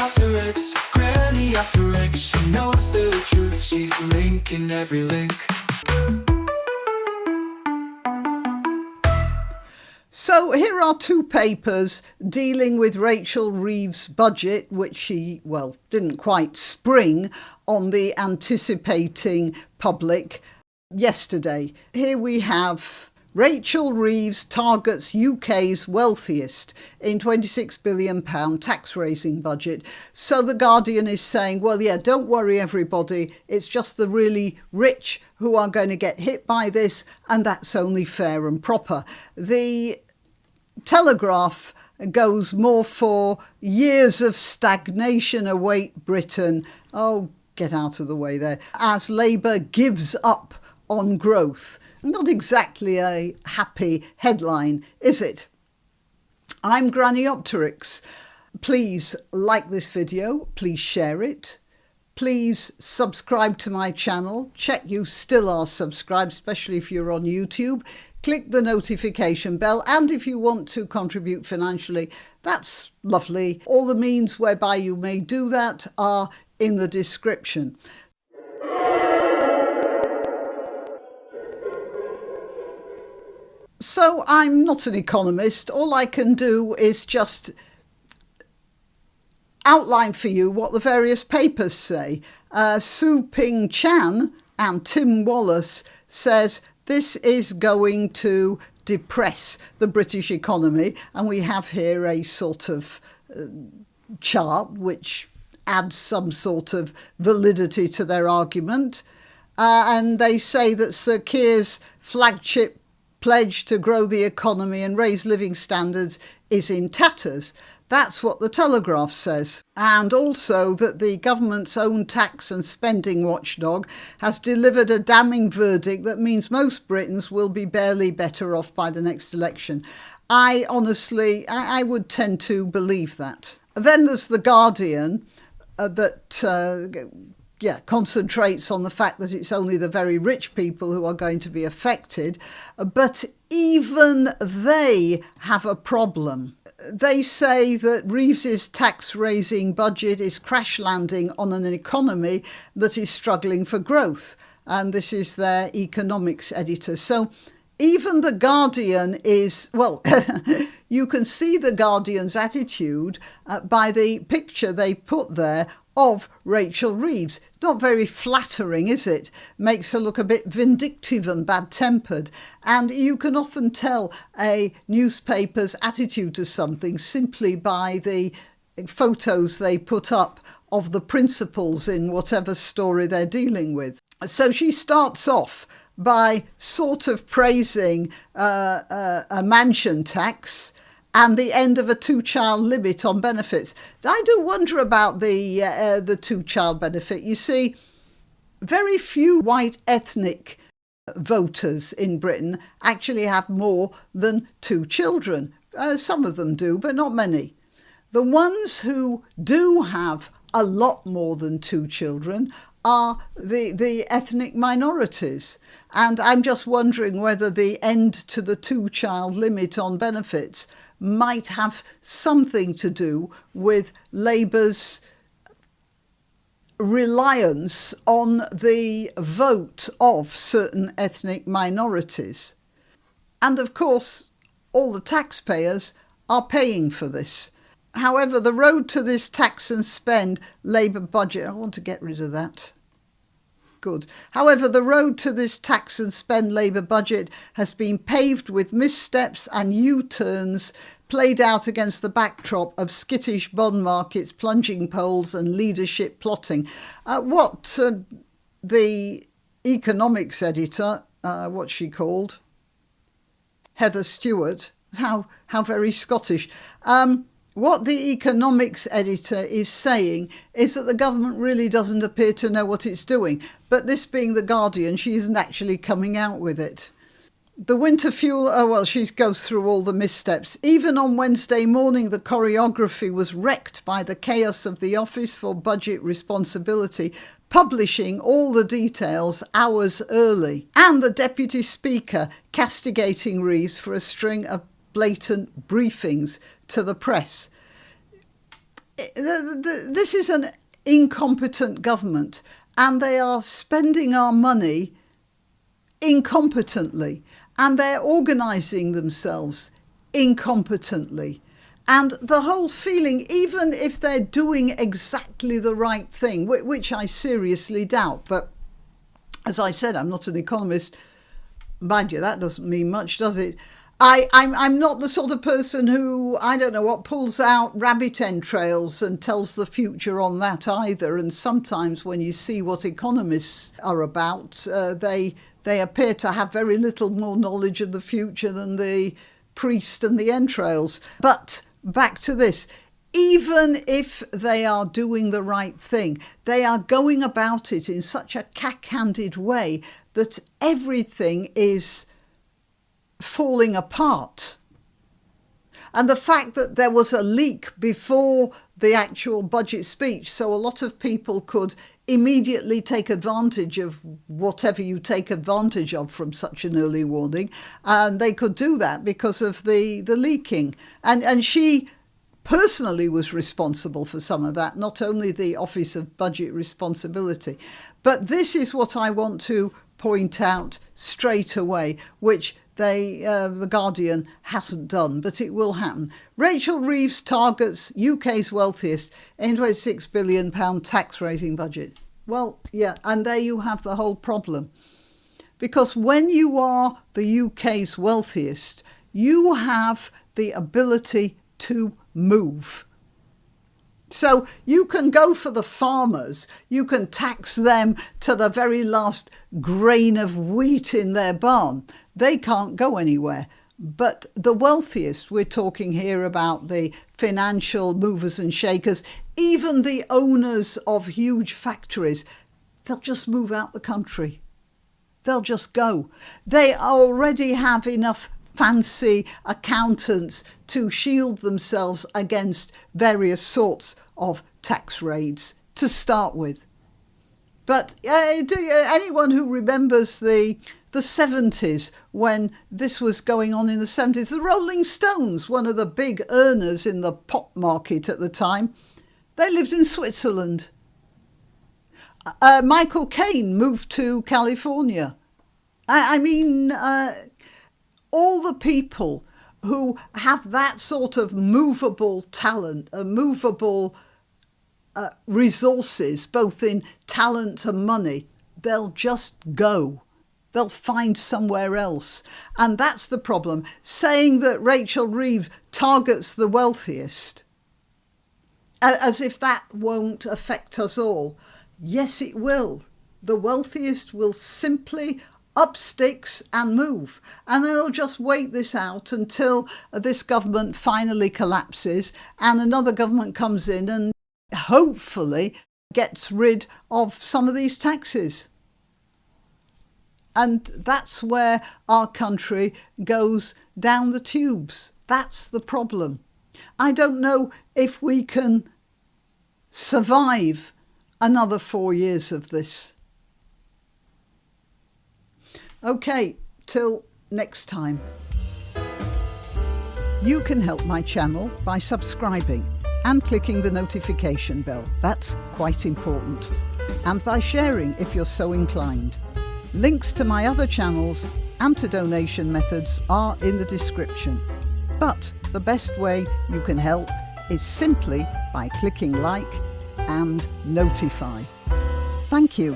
granniopteryx, granniopteryx. She knows the truth, she's linking every link. So here are two papers dealing with Rachel Reeves' budget, which she, well, didn't quite spring on the anticipating public yesterday. Here we have Rachel Reeves targets UK's wealthiest in £26 billion tax-raising budget. So The Guardian is saying, well, yeah, don't worry, everybody. It's just the really rich who are going to get hit by this, and that's only fair and proper. The Telegraph goes more for years of stagnation await Britain. Oh, get out of the way there. As Labour gives up on growth. Not exactly a happy headline, is it? I'm Granniopteryx. Please like this video, please share it. Please subscribe to my channel. Check you still are subscribed, especially if you're on YouTube. Click the notification bell, and if you want to contribute financially, that's lovely. All the means whereby you may do that are in the description. So I'm not an economist. All I can do is just outline for you what the various papers say. Su Ping Chan and Tim Wallace says this is going to depress the British economy, and we have here a sort of chart which adds some sort of validity to their argument. And they say that Sir Keir's flagship pledge to grow the economy and raise living standards is in tatters. That's what the Telegraph says. And also that the government's own tax and spending watchdog has delivered a damning verdict that means most Britons will be barely better off by the next election. I honestly would tend to believe that. Then there's The Guardian concentrates on the fact that it's only the very rich people who are going to be affected. But even they have a problem. They say that Reeves's tax-raising budget is crash landing on an economy that is struggling for growth. And this is their economics editor. So even The Guardian is, well, you can see The Guardian's attitude by the picture they put there of Rachel Reeves. Not very flattering, is it? Makes her look a bit vindictive and bad-tempered. And you can often tell a newspaper's attitude to something simply by the photos they put up of the principals in whatever story they're dealing with. So she starts off by sort of praising a mansion tax and the end of a two-child limit on benefits. I do wonder about the two-child benefit. You see, very few white ethnic voters in Britain actually have more than two children. Some of them do, but not many. The ones who do have a lot more than two children are the ethnic minorities. And I'm just wondering whether the end to the two-child limit on benefits might have something to do with Labour's reliance on the vote of certain ethnic minorities. And of course, all the taxpayers are paying for this. However, the road to this tax and spend Labour budget, I want to get rid of that. Good. However, the road to this tax and spend Labour budget has been paved with missteps and U-turns played out against the backdrop of skittish bond markets, plunging polls and leadership plotting. What the economics editor, what's she called? Heather Stewart. How very Scottish. What the economics editor is saying is that the government really doesn't appear to know what it's doing. But this being The Guardian, she isn't actually coming out with it. The winter fuel, she goes through all the missteps. Even on Wednesday morning, the choreography was wrecked by the chaos of the Office for Budget Responsibility publishing all the details hours early, and the Deputy Speaker castigating Reeves for a string of blatant briefings to the press. This is an incompetent government, and they are spending our money incompetently, and they're organising themselves incompetently. And the whole feeling, even if they're doing exactly the right thing, which I seriously doubt, but as I said, I'm not an economist. Mind you, that doesn't mean much, does it? I'm not the sort of person who, I don't know what, pulls out rabbit entrails and tells the future on that either. And sometimes when you see what economists are about, they appear to have very little more knowledge of the future than the priest and the entrails. But back to this. Even if they are doing the right thing, they are going about it in such a cack-handed way that everything is falling apart. And the fact that there was a leak before the actual budget speech, so a lot of people could immediately take advantage of whatever you take advantage of from such an early warning, and they could do that because of the leaking. And she personally was responsible for some of that, not only the Office of Budget Responsibility. But this is what I want to point out straight away, which the Guardian hasn't done, but it will happen. Rachel Reeves targets UK's wealthiest into a £6 billion tax-raising budget. Well, yeah, and there you have the whole problem. Because when you are the UK's wealthiest, you have the ability to move. So you can go for the farmers, you can tax them to the very last grain of wheat in their barn. They can't go anywhere. But the wealthiest, we're talking here about the financial movers and shakers, even the owners of huge factories, they'll just move out the country. They'll just go. They already have enough fancy accountants to shield themselves against various sorts of tax raids to start with. But anyone who remembers the 70s, when this was going on in the 70s, the Rolling Stones, one of the big earners in the pop market at the time, they lived in Switzerland. Michael Caine moved to California. I mean, all the people who have that sort of movable talent, movable resources, both in talent and money, they'll just go. They'll find somewhere else. And that's the problem. Saying that Rachel Reeves targets the wealthiest, as if that won't affect us all. Yes, it will. The wealthiest will simply up sticks and move. And they'll just wait this out until this government finally collapses and another government comes in and hopefully gets rid of some of these taxes. And that's where our country goes down the tubes. That's the problem. I don't know if we can survive another 4 years of this. Okay, till next time. You can help my channel by subscribing and clicking the notification bell. That's quite important. And by sharing if you're so inclined. Links to my other channels and to donation methods are in the description. But the best way you can help is simply by clicking like and notify. Thank you.